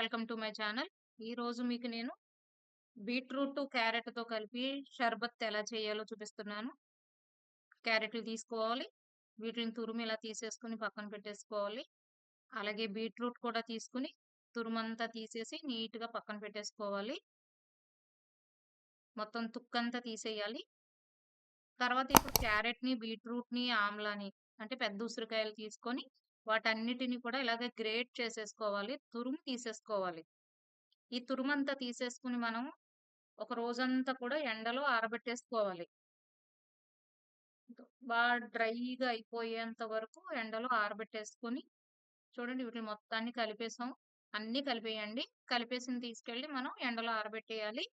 Welcome to my channel. ఈరోజు మీకు నేను బీట్రూట్, క్యారెట్‌తో కలిపి షర్బత్ ఎలా చేయాలో చూపిస్తున్నాను. క్యారెట్లు తీసుకోవాలి. వీటిని తురిమి ఇలా తీసేసుకొని పక్కన పెట్టేసుకోవాలి. అలాగే బీట్రూట్ కూడా తీసుకొని తురుమంతా తీసేసి నీట్‌గా పక్కన పెట్టేసుకోవాలి. మొత్తం తుక్కంతా తీసేయాలి. తర్వాత ఇప్పుడు క్యారెట్‌ని, బీట్రూట్‌ని, ఆమ్లాని అంటే పెద్ద ఉసిరికాయలు తీసుకొని వాటన్నిటిని కూడా ఇలాగే గ్రేట్ చేసేసుకోవాలి. తురుము తీసేసుకోవాలి. ఈ తురుమంతా తీసేసుకొని మనం ఒక రోజంతా కూడా ఎండలో ఆరబెట్టేసుకోవాలి. డ్రైగా అయిపోయేంత వరకు ఎండలో ఆరబెట్టేసుకొని చూడండి వీటిని మొత్తాన్ని కలిపేసాం. అన్నీ కలిపేయండి. కలిపేసింది తీసుకెళ్ళి మనం ఎండలో ఆరబెట్టేయాలి.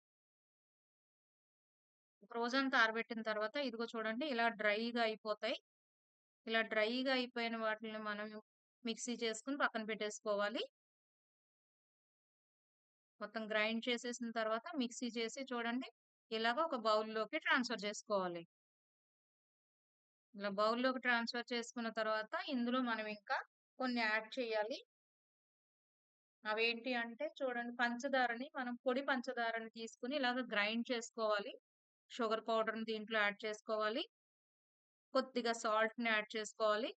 ఒక రోజంతా ఆరబెట్టిన తర్వాత ఇదిగో చూడండి ఇలా డ్రైగా అయిపోతాయి. ఇలా డ్రైగా అయిపోయిన వాటిని మనం మిక్సీ చేసుకొని పక్కన పెట్టేసుకోవాలి. మొత్తం గ్రైండ్ చేసేసిన తర్వాత మిక్సీ చేసి చూడండి ఇలాగ ఒక బౌల్‌లోకి ట్రాన్స్‌ఫర్ చేసుకోవాలి. ఇలా బౌల్‌లోకి ట్రాన్స్‌ఫర్ చేసుకున్న తర్వాత ఇందులో మనం ఇంకా కొన్ని యాడ్ చేయాలి. అవేంటి అంటే చూడండి మనం పొడి పంచదారని తీసుకొని ఇలాగ గ్రైండ్ చేసుకోవాలి. షుగర్ పౌడర్‌ని దీంట్లో యాడ్ చేసుకోవాలి. కొద్దిగా సాల్ట్‌ని యాడ్ చేసుకోవాలి.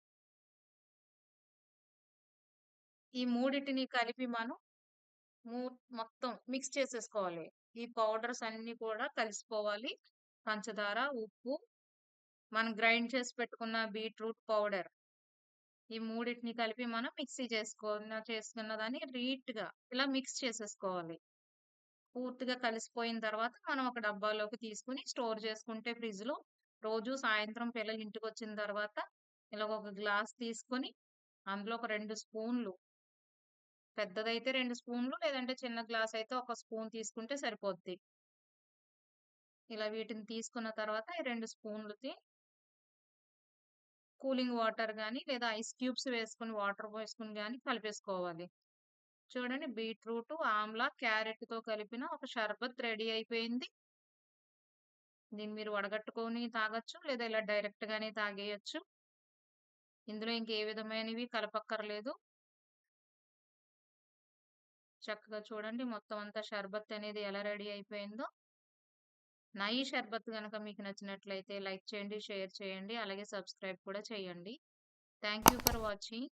ఈ మూడిటిని కలిపి మనం మూ మొత్తం మిక్స్ చేసేసుకోవాలి. ఈ పౌడర్స్ అన్నీ కూడా కలిసిపోవాలి. పంచదార, ఉప్పు, మనం గ్రైండ్ చేసి పెట్టుకున్న బీట్రూట్ పౌడర్ ఈ మూడిటిని కలిపి మనం మిక్సీ చేసుకున్న దాన్ని నీట్‌గా ఇలా మిక్స్ చేసేసుకోవాలి. పూర్తిగా కలిసిపోయిన తర్వాత మనం ఒక డబ్బాలోకి తీసుకొని స్టోర్ చేసుకుంటే ఫ్రిడ్జ్‌లో రోజు సాయంత్రం పిల్లలు ఇంటికొచ్చిన తర్వాత ఇలాగ ఒక గ్లాస్ తీసుకొని అందులో ఒక 2 స్పూన్లు పెద్దదైతే 2 స్పూన్లు లేదంటే చిన్న గ్లాస్ అయితే ఒక స్పూన్ తీసుకుంటే సరిపోద్ది. ఇలా వీటిని తీసుకున్న తర్వాత ఈ 2 స్పూన్లుకి కూలింగ్ వాటర్ గాని లేదా ఐస్ క్యూబ్స్ వేసుకొని వాటర్ పోసుకొని గాని కలిపేసుకోవాలి. చూడండి బీట్రూట్, ఆమ్లా, క్యారెట్‌తో కలిపిన ఒక షర్బత్ రెడీ అయిపోయింది. దీన్ని మీరు వడగట్టుకొని తాగొచ్చు. లేదా ఇలా డైరెక్ట్ గానే తాగేయొచ్చు. ఇందులో ఇంకే విధమైనవి కలపక్కర్లేదు. చక్కగా చూడండి మొత్తం అంతా షర్బత్ అనేది ఎలా రెడీ అయిపోయిందో. నా ఈ షర్బత్ గనక మీకు నచ్చినట్లయితే లైక్ చేయండి, షేర్ చేయండి, అలాగే సబ్స్క్రైబ్ కూడా చేయండి. Thank you for watching.